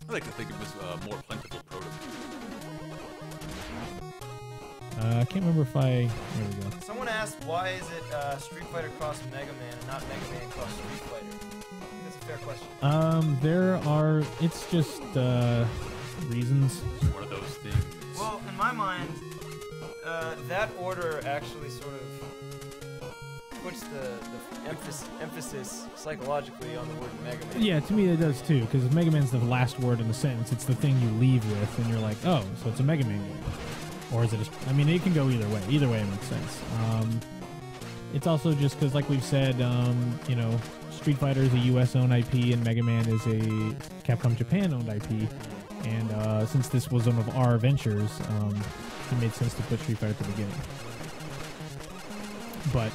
I like to think it was a more plentiful prototype. I can't remember if I... There we go. Someone asked, why is it Street Fighter cross Mega Man and not Mega Man cross Street Fighter? I think that's a fair question. There are... It's just, reasons. It's one of those things. Well, in my mind, that order actually sort of puts the emphasis psychologically on the word Mega Man. Yeah, to me it does too, because if Mega Man's the last word in the sentence, it's the thing you leave with, and you're like, oh, so it's a Mega Man game. Or is it I mean, it can go either way. Either way it makes sense. It's also just because, like we've said, you know, Street Fighter is a US-owned IP, and Mega Man is a Capcom Japan-owned IP. And since this was one of our ventures, it made sense to put Street Fighter at the beginning. But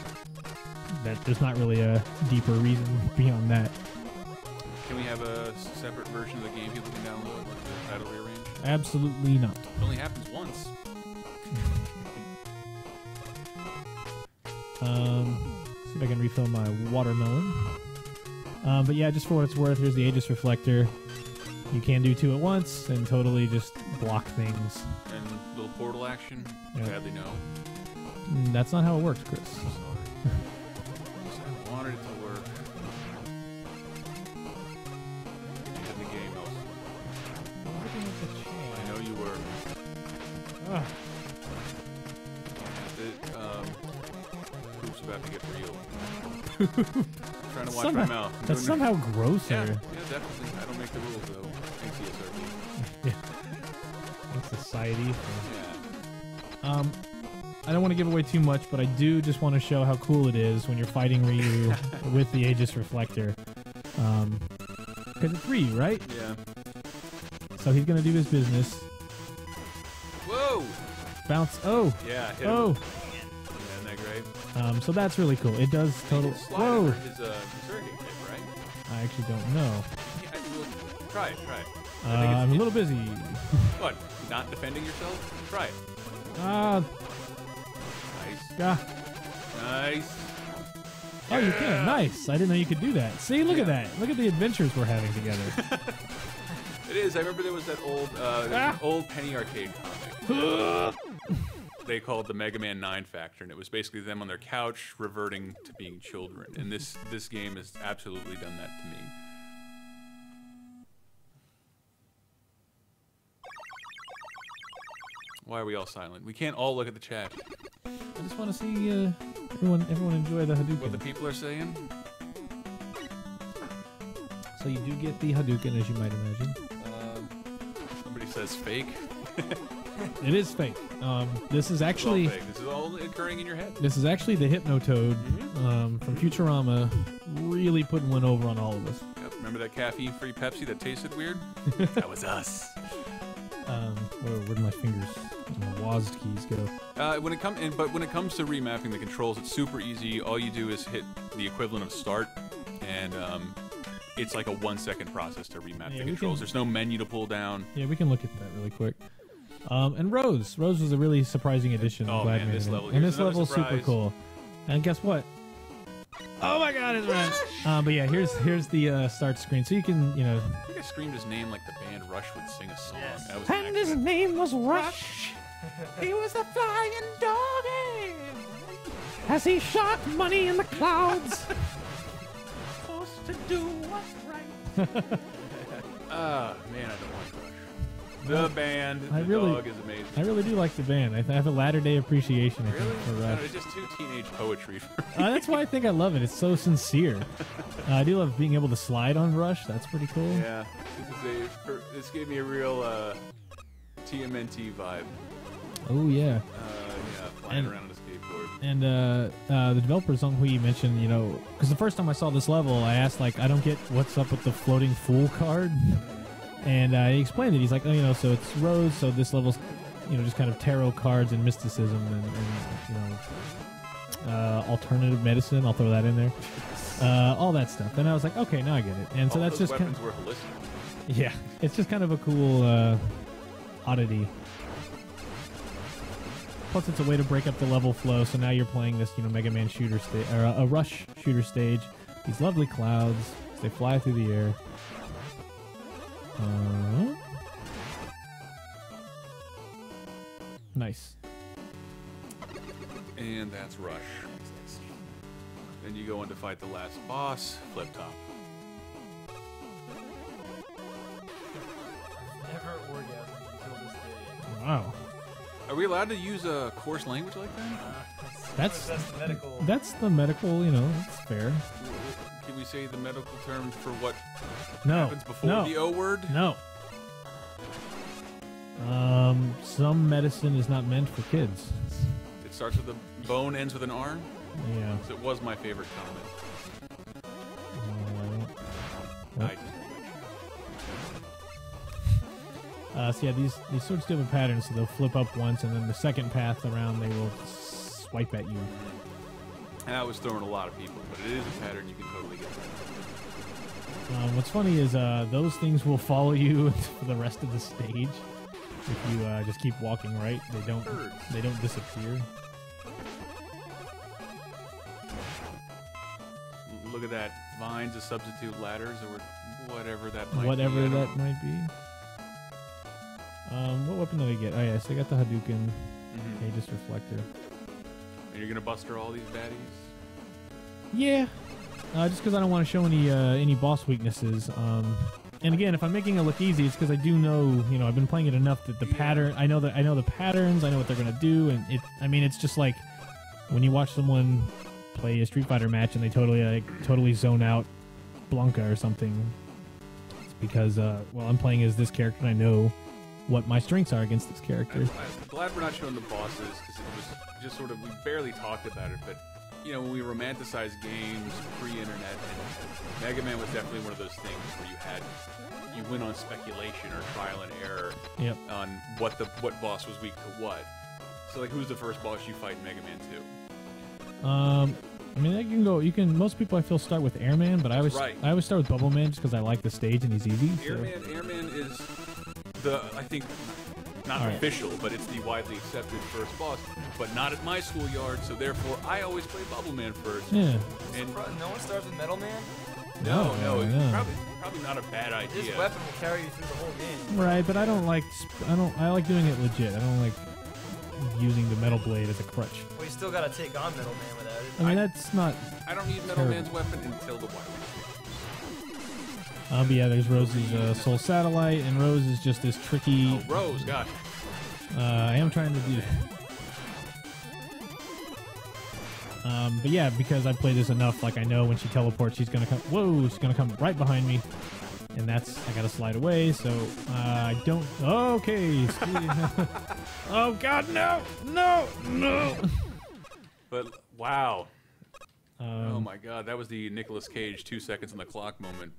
there's not really a deeper reason beyond that. Can we have a separate version of the game people can download with the title rearranged? Absolutely not. It only happens once. See if I can refill my watermelon. But yeah, just for what it's worth, here's the Aegis Reflector. You can do two at once and totally just block things. And little portal action? Yep. Sadly, no. That's not how it works, Chris. Sorry. I wanted it to work. You had the game else. I know you were. Poop's about to get real. Trying to watch my mouth. That's somehow grosser. Yeah, definitely. I don't make the rules, though. Thanks, CSRB. Yeah. Thanks, society. Yeah. I don't want to give away too much, but I do just want to show how cool it is when you're fighting Ryu with the Aegis Reflector. Because it's Ryu, right? Yeah. So he's going to do his business. Whoa! Bounce. Oh! Yeah, hit him. Oh! Yeah, isn't that great? So that's really cool. It does total... Whoa! His surrogate hit, right? I actually don't know. Yeah, try it. I'm a little busy. What? Not defending yourself? Try it. Nice. Nice. Oh, you can. Nice. I didn't know you could do that. See, look at that. Look at the adventures we're having together. It is. I remember there was that old Penny Arcade comic. They called the Mega Man 9 Factor, and it was basically them on their couch reverting to being children. And this game has absolutely done that to me. Why are we all silent? We can't all look at the chat. I just want to see everyone enjoy the Hadouken. What the people are saying? So you do get the Hadouken, as you might imagine. Somebody says fake. It is fake. This is actually... Fake. This is all occurring in your head. This is actually the Hypnotoad from Futurama, really putting one over on all of us. Yep. Remember that caffeine-free Pepsi that tasted weird? That was us. Where'd my fingers and my WASD keys go? When it comes to remapping the controls, it's super easy. All you do is hit the equivalent of start, and it's like a 1-second process to remap the controls. There's no menu to pull down. Yeah, we can look at that really quick. And Rose was a really surprising addition. Oh man, this level. And this level's super cool. And guess what? Oh my God, it's Rush! But yeah, here's the start screen, so you can, you know. I think I screamed his name like the band Rush would sing a song. Yes. That was And his name was Rush. He was a flying doggy as he shot money in the clouds. Supposed to do what's right. Man, I don't like Rush. The band, the dog is amazing. I really do like the band. I have a latter-day appreciation, I think, for Rush. It's just too teenage poetry for me. That's why I think I love it. It's so sincere. I do love being able to slide on Rush. That's pretty cool. Yeah, this gave me a real TMNT vibe. Oh yeah. Yeah, flying around on a skateboard. And the developer Zhong Hui mentioned, you know, because the first time I saw this level, I asked like, I don't get what's up with the floating fool card. And he explained it. He's like, oh, you know, so it's Rose, so this level's, you know, just kind of tarot cards and mysticism and you know, alternative medicine. I'll throw that in there. All that stuff. And I was like, okay, now I get it. And so that's just weapons were holistic. Yeah, it's just kind of a cool oddity. Plus, it's a way to break up the level flow. So now you're playing this, you know, Mega Man shooter stage or a Rush shooter stage. These lovely clouds as they fly through the air. Nice. And that's Rush. Then you go in to fight the last boss, Flip Top. Never orgasmed until this day. Wow. Are we allowed to use a coarse language like that? That's the medical. That's the medical. You know, it's fair. Can we say the medical term for what No. happens before No. the O word? No. Some medicine is not meant for kids. It starts with a bone, ends with an R. Yeah. So it was my favorite comment. What? I So yeah, these swords deal with patterns, so they'll flip up once, and then the second path around they will swipe at you. And that was throwing a lot of people, but it is a pattern you can totally get. What's funny is those things will follow you for the rest of the stage if you just keep walking right. They don't disappear. Look at that. Vines as substitute ladders or whatever that might Whatever be. that might be. What weapon did I get? Oh yeah, so I got the Hadouken, Aegis Reflector. And you're gonna buster all these baddies? Yeah, just because I don't want to show any boss weaknesses. And again, if I'm making it look easy, it's because I do know, you know, I've been playing it enough that the pattern. I know the patterns. I know what they're gonna do, and it's just like when you watch someone play a Street Fighter match and they totally zone out Blanca or something. It's because well, I'm playing as this character and I know what my strengths are against this character. I'm glad we're not showing the bosses because it was just sort of, we barely talked about it, but you know, when we romanticize games pre-internet, and Mega Man was definitely one of those things where you went on speculation or trial and error on what boss was weak to what. So like, who's the first boss you fight in Mega Man 2? I mean, most people I feel start with Airman, but I always start with Bubble Man just because I like the stage and he's easy. Airman is I think, not official, but it's the widely accepted first boss, but not at my schoolyard, so therefore I always play Bubble Man first. Yeah. And No one starts with Metal Man? no, it's probably not a bad idea. His weapon will carry you through the whole game. Right, but I like doing it legit. I don't like using the Metal Blade as a crutch. Well, you still gotta take on Metal Man without it. I mean, that's not... I don't need Metal Man's weapon until the Wild. But yeah, there's Rose's Soul Satellite, and Rose is just this tricky... Oh, Rose, gosh. I am trying to do that. But yeah, because I play this enough, like I know when she teleports, she's gonna come... Whoa, she's gonna come right behind me. And I gotta slide away, so I don't... Okay. Oh, God, no! No! But, wow. Oh, my God. That was the Nicolas Cage 2 seconds on the clock moment.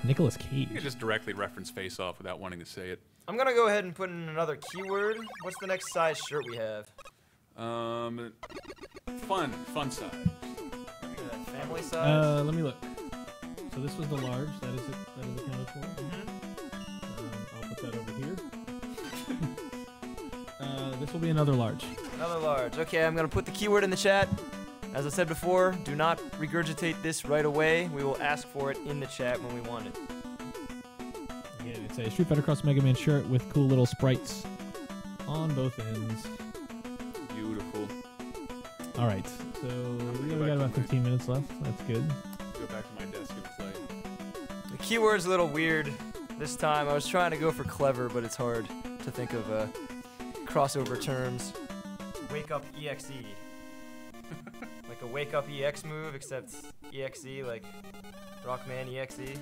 Nicolas Cage. You can just directly reference Face Off without wanting to say it. I'm gonna go ahead and put in another keyword. What's the next size shirt we have? Fun size. Family size? Let me look. So this was the large. That is accounted for. I'll put that over here. This will be another large. Another large. Okay, I'm gonna put the keyword in the chat. As I said before, do not regurgitate this right away. We will ask for it in the chat when we want it. Again, it's a Street Fighter Cross Mega Man shirt with cool little sprites on both ends. Beautiful. All right, so we got about 15 minutes left. That's good. Go back to my desk and play. The keyword's a little weird this time. I was trying to go for clever, but it's hard to think of crossover terms. Wake up EXE. Like a wake up EX move, except EXE, like Rockman EXE.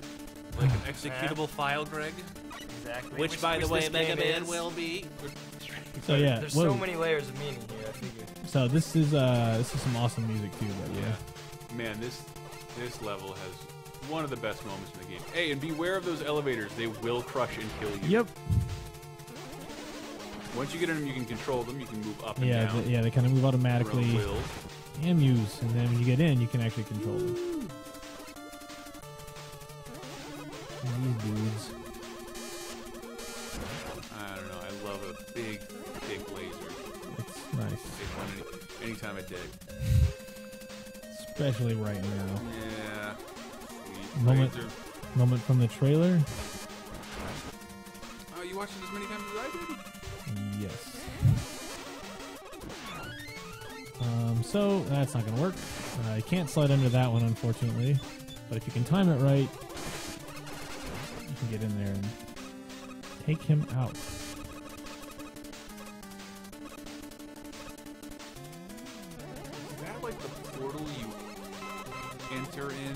Like an executable file, Greg? Exactly. Which by the way, this Mega game Man is. will be. So yeah, There's so many layers of meaning here, I figure. So this is some awesome music too, but yeah. Man, this level has one of the best moments in the game. Hey, and beware of those elevators. They will crush and kill you. Yep. Once you get in them, you can control them. You can move up and Yeah, down. they kind of move automatically. Your own will. And muse, and then when you get in, you can actually control them. These dudes. I don't know. I love a big laser. It's nice. It's fun any time of day. Especially right now. Yeah. Sweet. Moment. Laser. Moment from the trailer. Oh, you watched it as many times as I did? Yes. So that's not going to work. You can't slide under that one, unfortunately. But if you can time it right, you can get in there and take him out. Is that like the portal you enter in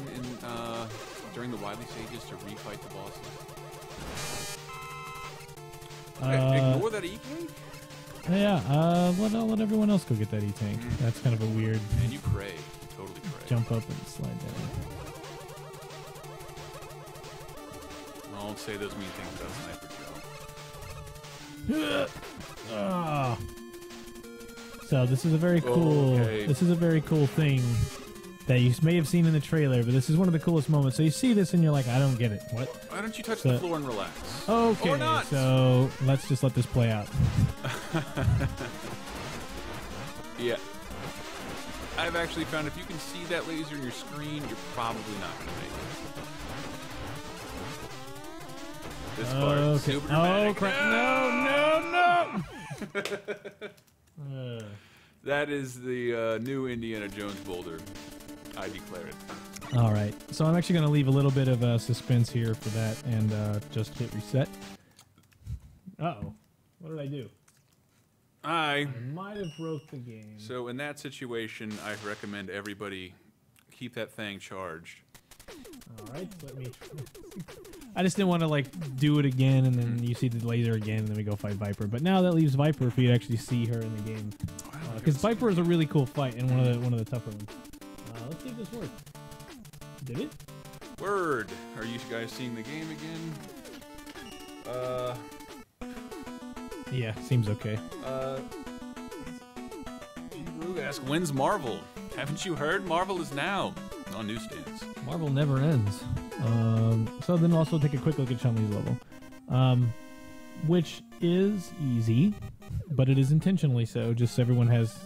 during the Wily stages to refight the bosses? Ignore that E-Tank? Yeah, I'll let everyone else go get that E-Tank. That's kind of a weird... And you pray. Totally pray. Jump up and slide down. Don't say those mean things about Sniper Joe. So this is a very cool... Okay. This is a very cool thing that you may have seen in the trailer, but this is one of the coolest moments. So you see this and you're like, I don't get it. What? Why don't you touch the floor and relax? Okay, or not. So let's just let this play out. Yeah. I've actually found if you can see that laser in your screen, you're probably not going to make it. This part is super dramatic. Crap. No. That is the new Indiana Jones boulder. I declare it. All right. So I'm actually going to leave a little bit of suspense here for that and just hit reset. Uh-oh. What did I do? I might have broke the game. So in that situation, I recommend everybody keep that thing charged. All right. Let me... I just didn't want to, like, do it again, and then you see the laser again, and then we go fight Viper. But now that leaves Viper for you to actually see her in the game. Because Viper is a really cool fight and one of the tougher ones. Let's see if this works. Did it? Word. Are you guys seeing the game again? Yeah, seems okay. Rug asks, when's Marvel? Haven't you heard? Marvel is now on newsstands. Marvel never ends. So then also take a quick look at Chun-Li's level. Which is easy, but it is intentionally so, just so everyone has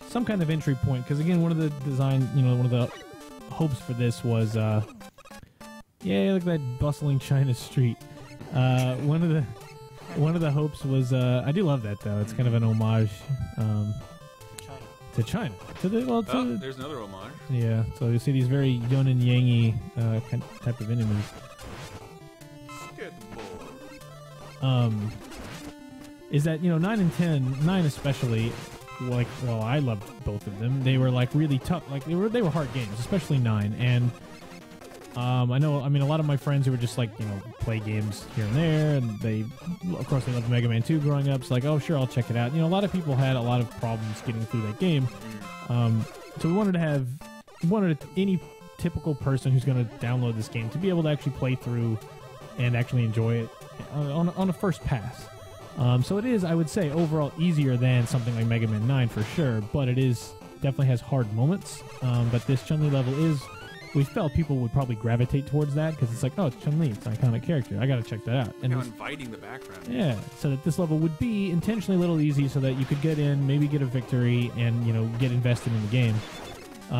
some kind of entry point. Because again, one of the one of the hopes for this was, yeah, look at that bustling China street. One of the hopes was, I do love that though. It's kind of an homage to China. There's another homage. Yeah, so you see these very yin and yangy type of enemies. Is that 9 and 10, 9 especially, like, well, I loved both of them. They were like really tough, like they were hard games, especially 9. And a lot of my friends who were just like play games here and there, and they loved Mega Man 2 growing up. So like, oh sure, I'll check it out. A lot of people had a lot of problems getting through that game. So we wanted any typical person who's going to download this game to be able to actually play through and actually enjoy it on a first pass. So it is, I would say, overall easier than something like Mega Man 9 for sure, but it is definitely has hard moments. But this Chun-Li level is, we felt people would probably gravitate towards that because it's like, oh, it's Chun-Li, it's an iconic character. I got to check that out. And inviting the background. Yeah, so that this level would be intentionally a little easy so that you could get in, maybe get a victory, and get invested in the game.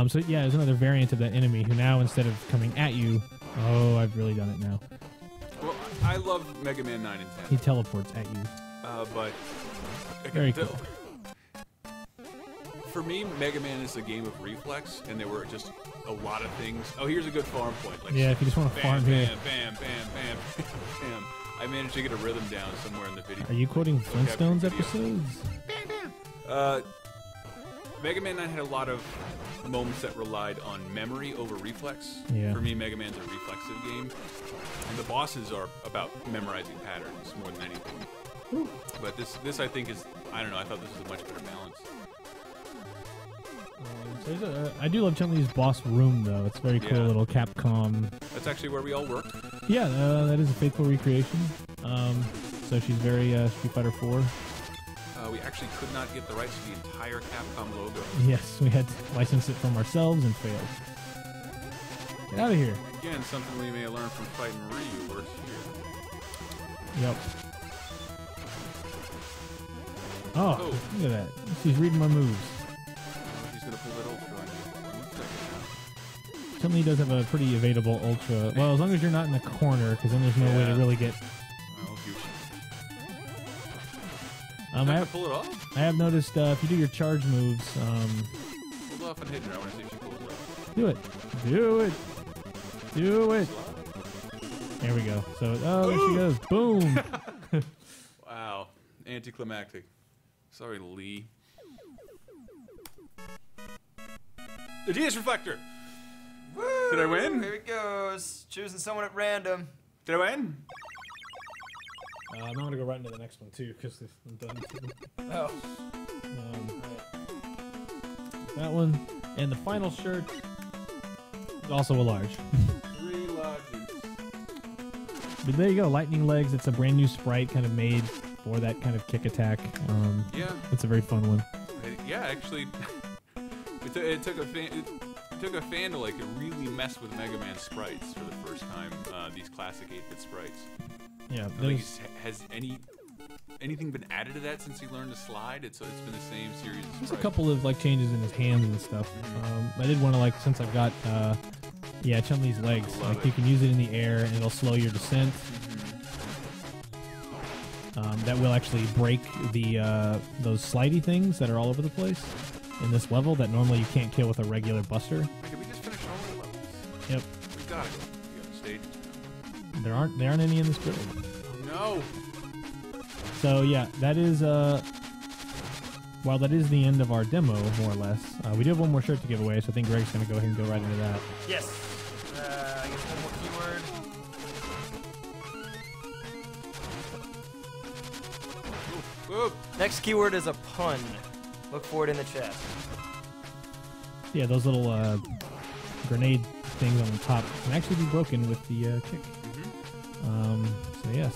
So yeah, there's another variant of that enemy who now, instead of coming at you, oh, I've really done it now. Well, I love Mega Man 9 and 10. He teleports at you. But very cool. For me, Mega Man is a game of reflex, and there were just a lot of things. Oh, here's a good farm point. Like, yeah, if you just want to farm here. Bam, bam, bam, bam, bam. I managed to get a rhythm down somewhere in the video. Are you quoting Flintstones episodes? Bam, bam. Mega Man 9 had a lot of moments that relied on memory over reflex. Yeah. For me, Mega Man's a reflexive game, and the bosses are about memorizing patterns more than anything. Ooh. But this I think is, I don't know, I thought this was a much better balance. I do love Chun-Li's boss room, though. It's very cool, little Capcom. That's actually where we all work. Yeah, that is a faithful recreation. So she's very Street Fighter 4. We actually could not get the rights to the entire Capcom logo. Yes, we had to license it from ourselves and failed. Get out of here. Again, something we may have learned from fighting Ryu works here. Yep. Oh, look at that. She's reading my moves. She's going to pull that Ultra on you. Chun-Li does have a pretty evadable Ultra. Well, as long as you're not in the corner, because then there's no way to really get... Not gonna pull it off? I have noticed if you do your charge moves, Pull off and hit her. I want to see if she pulls it off. do it. Do it. Do it. There we go. So, there she goes. Boom. Wow. Anticlimactic. Sorry, Lee. The DS Reflector! Woo! Did I win? Here it goes. Choosing someone at random. Did I win? I'm going to go right into the next one, too, because I'm done. Oh. That one. And the final shirt is also a large. 3 larges. But there you go. Lightning Legs. It's a brand new sprite kind of made for that kind of kick attack. Yeah. It's a very fun one. Yeah, actually, it took a fan to like really mess with Mega Man sprites for the first time. These classic 8-bit sprites. Yeah. Has anything been added to that since he learned to slide? It's been the same series. Of There's a sprites. couple of like changes in his hands and stuff. I did want to like, since I've got Chun-Li's legs, Love like it. you can use it in the air and it'll slow your descent. That will actually break the those slidey things that are all over the place in this level that normally you can't kill with a regular buster. Wait, did we just finish all the levels? Yep. We gotta go. We got stages now. There aren't any in this build. No. So yeah, that is while that is the end of our demo, more or less. We do have one more shirt to give away, so I think Greg's gonna go ahead and go right into that. Yes. I guess one more keyword. Whoop. Next keyword is a pun. Look for it in the chat. Yeah, those little grenade things on the top can actually be broken with the kick. So yes.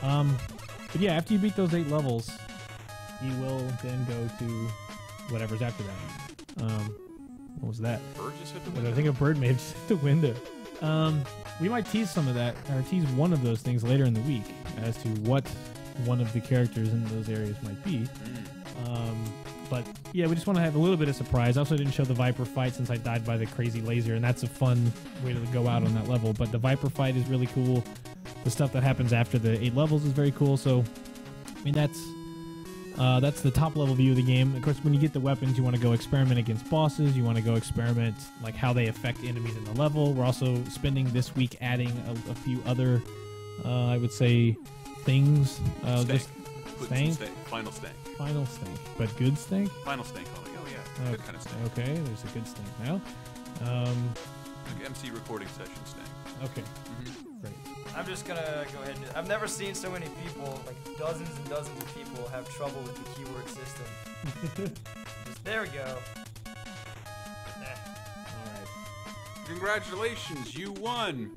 But yeah, after you beat those 8 levels, you will then go to whatever's after that. What was that? Bird just hit the I think a bird may have just hit the window. We might tease some of that, or tease one of those things later in the week as to what one of the characters in those areas might be. But yeah, we just want to have a little bit of surprise. I also didn't show the Viper fight since I died by the crazy laser, and that's a fun way to go out on that level. But the Viper fight is really cool. The stuff that happens after the 8 levels is very cool. So, I mean, that's the top level view of the game. Of course, when you get the weapons, you want to go experiment against bosses. You want to go experiment like how they affect enemies in the level. We're also spending this week adding a few other, I would say, things. Just stank. Final stank. Final stank, but good stank. Final stank. Oh yeah. Good kind of stank. Okay, there's a good stank now. Like MC recording session stank. Okay, great. I'm just gonna go ahead and I've never seen so many people, like dozens and dozens of people, have trouble with the keyword system. There we go. All right. Congratulations, you won.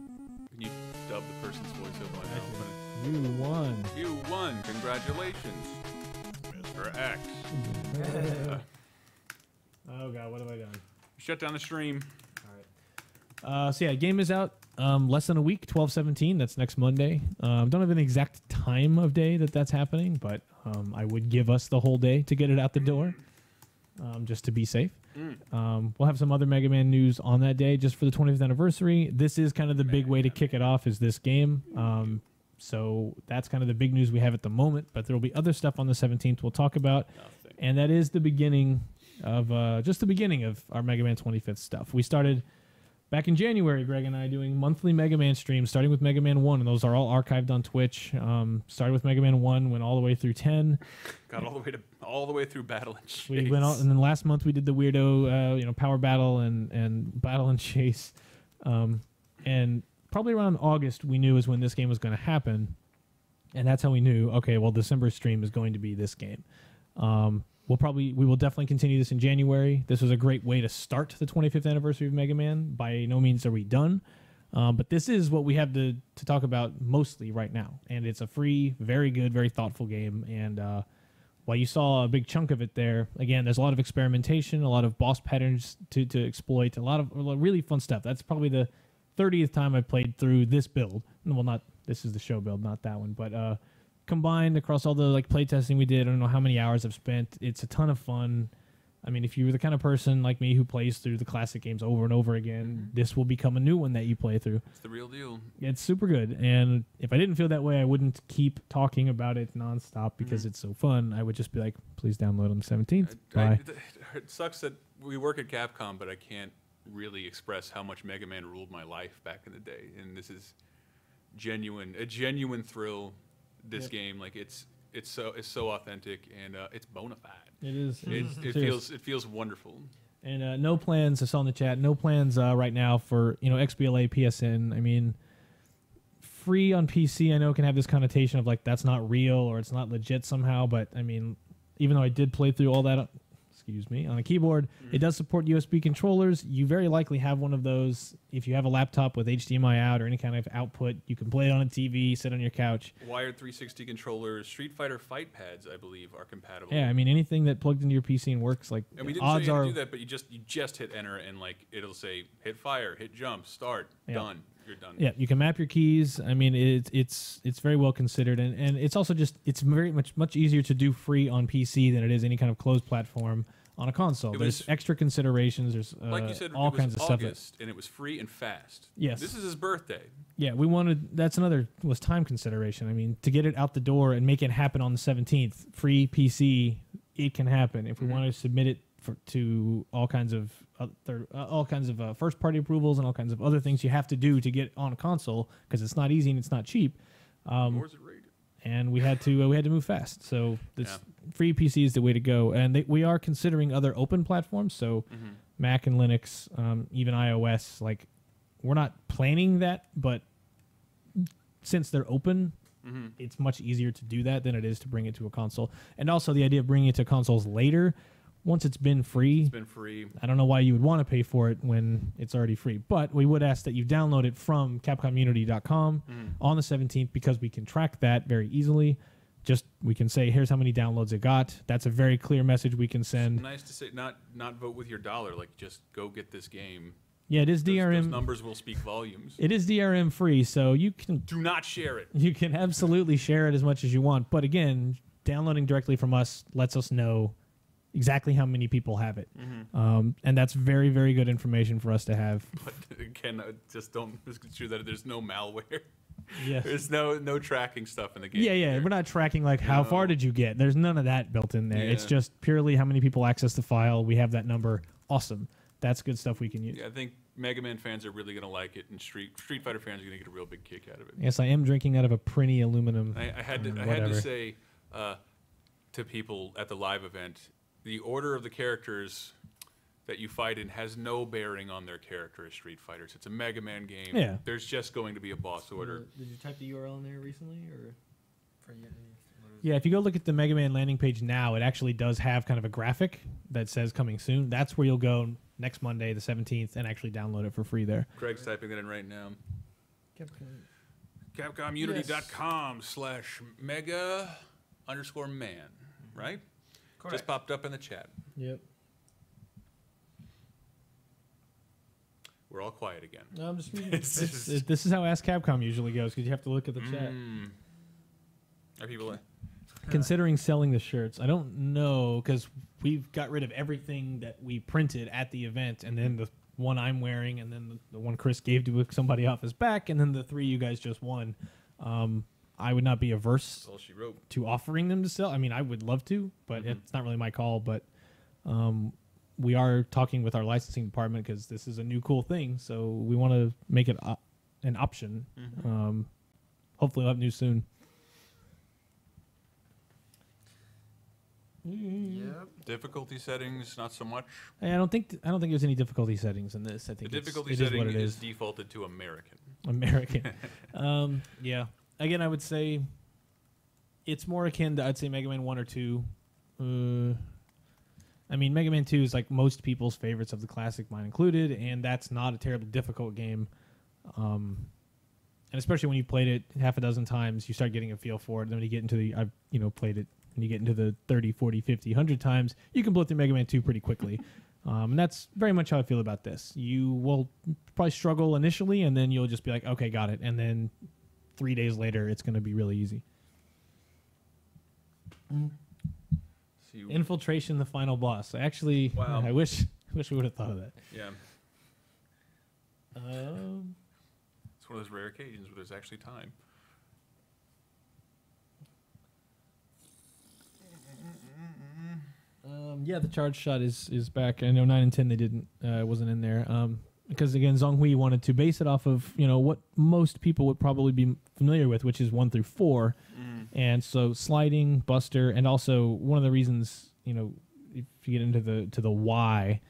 Can you dub the person's voice over my mouth? You won. You won. Congratulations, Mr. X. Oh god, what have I done? Shut down the stream. All right. So yeah, game is out. Less than a week, 12/17. That's next Monday. Don't have an exact time of day that's happening, but I would give us the whole day to get it out the door, just to be safe. We'll have some other Mega Man news on that day, just for the 20th anniversary. This is kind of the big way to kick it off, is this game. So that's kind of the big news we have at the moment, but there will be other stuff on the 17th we'll talk about. And that is the beginning of, just the beginning of our Mega Man 25th stuff. We started back in January, Greg and I, doing monthly Mega Man streams, starting with Mega Man 1, and those are all archived on Twitch. Started with Mega Man 1, went all the way through 10. Got all the way through Battle and Chase. We went all, and then last month we did the weirdo, Power Battle and Battle and Chase. And probably around August, we knew is when this game was going to happen, and that's how we knew. Okay, well, December stream is going to be this game. We will definitely continue this in January. This was a great way to start the 25th anniversary of Mega Man. By no means are we done, but this is what we have to talk about mostly right now. And it's a free, very good, very thoughtful game. And while you saw a big chunk of it there, again, there's a lot of experimentation, a lot of boss patterns to exploit, a lot of really fun stuff. That's probably the 30th time I've played through this build. Well, this is the show build, not that one, but combined across all the playtesting we did, I don't know how many hours I've spent. It's a ton of fun. I mean, if you're the kind of person like me who plays through the classic games over and over again, this will become a new one that you play through. It's the real deal. It's super good. And if I didn't feel that way, I wouldn't keep talking about it nonstop because it's so fun. I would just be like, please download on the 17th. Bye. It sucks that we work at Capcom, but I can't really express how much Mega Man ruled my life back in the day. And this is a genuine thrill. This game, like it's so authentic and it's bona fide. It is. It feels wonderful. And no plans. I saw in the chat. No plans right now for XBLA PSN. I mean, free on PC. I know can have this connotation of like that's not real or it's not legit somehow. But I mean, even though I did play through all that, excuse me, on a keyboard, it does support USB controllers. You very likely have one of those. If you have a laptop with HDMI out or any kind of output, you can play it on a TV, sit on your couch. Wired 360 controllers, Street Fighter fight pads, I believe, are compatible. Yeah, I mean anything that plugged into your PC and works. Like, and we didn't odds say you are to do that, but you just hit enter and like it'll say hit fire, hit jump, start, done. You're done. Yeah, you can map your keys. I mean, it's very well considered, and it's also just it's very much easier to do free on PC than it is any kind of closed platform on a console. There's extra considerations. There's like you said, all kinds of stuff. And it was free and fast. Yes, this is his birthday. Yeah, we wanted. That's another was time consideration. I mean, to get it out the door and make it happen on the 17th, free PC, it can happen. If we want to submit it to all kinds of first party approvals and all kinds of other things you have to do to get on a console because it's not easy and it's not cheap. Nor is it rated. And we had to move fast. So this free PC is the way to go. And we are considering other open platforms. So Mac and Linux, even iOS. Like we're not planning that, but since they're open, it's much easier to do that than it is to bring it to a console. And also the idea of bringing it to consoles later. Once it's been free, I don't know why you would want to pay for it when it's already free. But we would ask that you download it from CapcomUnity.com on the 17th because we can track that very easily. Just we can say, here's how many downloads it got. That's a very clear message we can send. It's nice to say, not vote with your dollar. Like just go get this game. Yeah, it is DRM. Those numbers will speak volumes. It is DRM free, so you can do not share it. You can absolutely share it as much as you want. But again, downloading directly from us lets us know exactly how many people have it. And that's very, very good information for us to have. But again, just don't misconstrue that there's no malware. Yes. There's no tracking stuff in the game. Yeah. We're not tracking like how far did you get. There's none of that built in there. It's just purely how many people access the file. We have that number. Awesome. That's good stuff we can use. Yeah, I think Mega Man fans are really going to like it, and Street Fighter fans are going to get a real big kick out of it. Yes, I am drinking out of a Prinny aluminum. I had to say to people at the live event, the order of the characters that you fight in has no bearing on their character as Street Fighters. It's a Mega Man game. Yeah. There's just going to be a boss order. Did you type the URL in there recently, or? Yeah, if you go look at the Mega Man landing page now, it actually does have kind of a graphic that says coming soon. That's where you'll go next Monday, the 17th, and actually download it for free there. Craig's typing that in right now. CapcomUnity.com/mega_man, right? Correct. Just popped up in the chat. Yep. We're all quiet again. No, I'm just reading. This is how Ask Capcom usually goes, because you have to look at the chat. Are people considering selling the shirts? I don't know, because we've got rid of everything that we printed at the event, and then the one I'm wearing, and then the one Chris gave to somebody off his back, and then the three you guys just won. I would not be averse to offering them to sell. I mean, I would love to, but it's not really my call. But we are talking with our licensing department because this is a new cool thing. So we want to make it an option. Hopefully we'll have news soon. Yep. Difficulty settings, not so much. I don't think there's any difficulty settings in this. I think the difficulty setting is defaulted to American. Yeah. Again, I would say it's more akin to, I'd say, Mega Man 1 or 2. I mean, Mega Man 2 is like most people's favorites of the classic, mine included, and that's not a terribly difficult game. And especially when you played it half a dozen times, you start getting a feel for it. Then when you get into the, I've played it, and you get into the 30, 40, 50, 100 times, you can blow through Mega Man 2 pretty quickly. And that's very much how I feel about this. You will probably struggle initially, and then you'll just be like, okay, got it. And then 3 days later, it's going to be really easy. See You Infiltration, the final boss. Actually, Wow. I wish we would have thought of that. Yeah. It's one of those rare occasions where there's actually time. Yeah, the charge shot is back. I know 9 and 10 they didn't wasn't in there. Because again, Zhonghui wanted to base it off of what most people would probably be familiar with, which is 1 through 4, and so sliding, buster, and also one of the reasons if you get into the why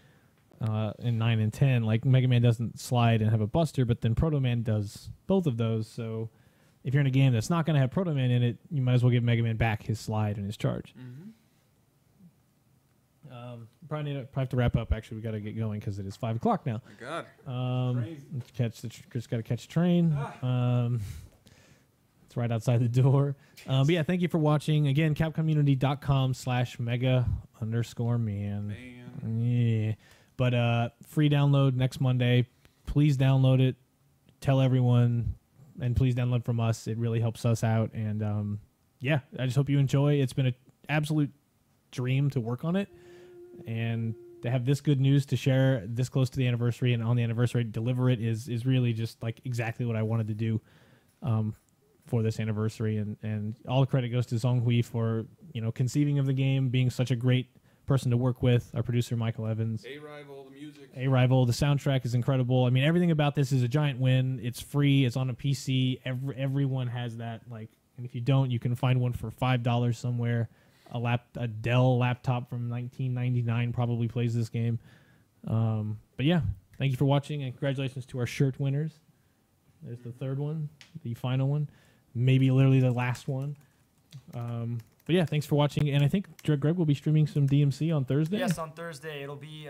in 9 and 10, like Mega Man doesn't slide and have a buster, but then Proto Man does both of those. So if you're in a game that's not going to have Proto Man in it, you might as well give Mega Man back his slide and his charge. Probably have to wrap up. Actually, we got to get going because it is 5 o'clock now. My God. Just got to catch the train. It's right outside the door. But yeah, thank you for watching. Again, capcommunity.com/mega_man. Yeah. But free download next Monday. Please download it. Tell everyone, and please download from us. It really helps us out. And yeah, I just hope you enjoy. It's been an absolute dream to work on it. And to have this good news to share this close to the anniversary and on the anniversary deliver it is really just like exactly what I wanted to do for this anniversary. And all the credit goes to Zhonghui for conceiving of the game, being such a great person to work with. Our producer Michael Evans. A-Rival, the music. A-Rival, the soundtrack is incredible. I mean, everything about this is a giant win. It's free. It's on a PC. Everyone has that. And if you don't, you can find one for $5 somewhere. A Dell laptop from 1999 probably plays this game. But yeah, thank you for watching, and congratulations to our shirt winners. There's the third one, the final one, maybe literally the last one. But yeah, thanks for watching, and I think Greg will be streaming some DMC on Thursday. Yes, on Thursday. It'll be...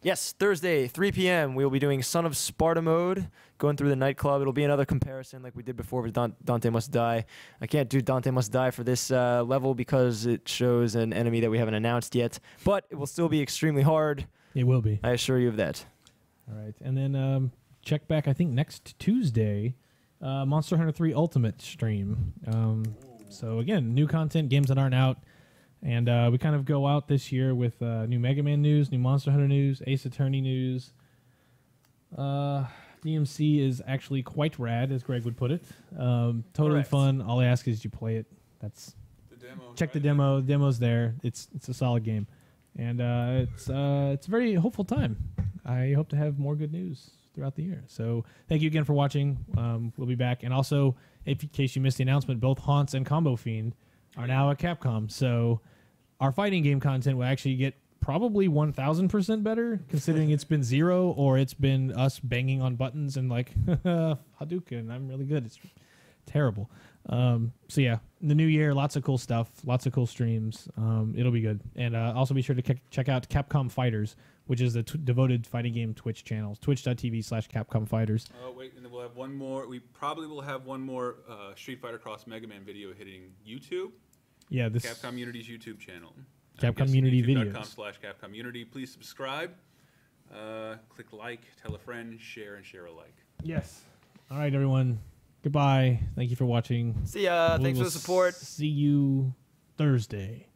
Yes, Thursday, 3 p.m. We'll be doing Son of Sparta mode, going through the nightclub. It'll be another comparison like we did before with Dante Must Die. I can't do Dante Must Die for this level because it shows an enemy that we haven't announced yet, but it will still be extremely hard. It will be. I assure you of that. All right, and then check back, I think, next Tuesday, Monster Hunter 3 Ultimate stream. So again, new content, games that aren't out. And we kind of go out this year with new Mega Man news, new Monster Hunter news, Ace Attorney news. DMC is actually quite rad, as Greg would put it. Totally Correct. fun. All I ask is you play it. That's The demo. check the demo. The demo's there. It's a solid game, and it's a very hopeful time. I hope to have more good news throughout the year. So thank you again for watching. We'll be back, and also in case you missed the announcement, both Haunts and Combo Fiend are now at Capcom. So our fighting game content will actually get probably 1,000% better, considering it's been 0 or it's been us banging on buttons and like Hadouken. I'm really good. It's terrible. So yeah, in the new year, lots of cool stuff, lots of cool streams. It'll be good. And also be sure to check out Capcom Fighters, which is the devoted fighting game Twitch channel, twitch.tv/Capcom Fighters. Oh wait, and then we'll have one more. We probably will have one more Street Fighter Cross Mega Man video hitting YouTube. Yeah, this Capcom Unity's YouTube channel. Capcom Unity videos. YouTube.com/Capcom Unity. Please subscribe. Click like, tell a friend, share, and share alike. Yes. All right, everyone. Goodbye. Thank you for watching. See ya. Thanks for the support. See you Thursday.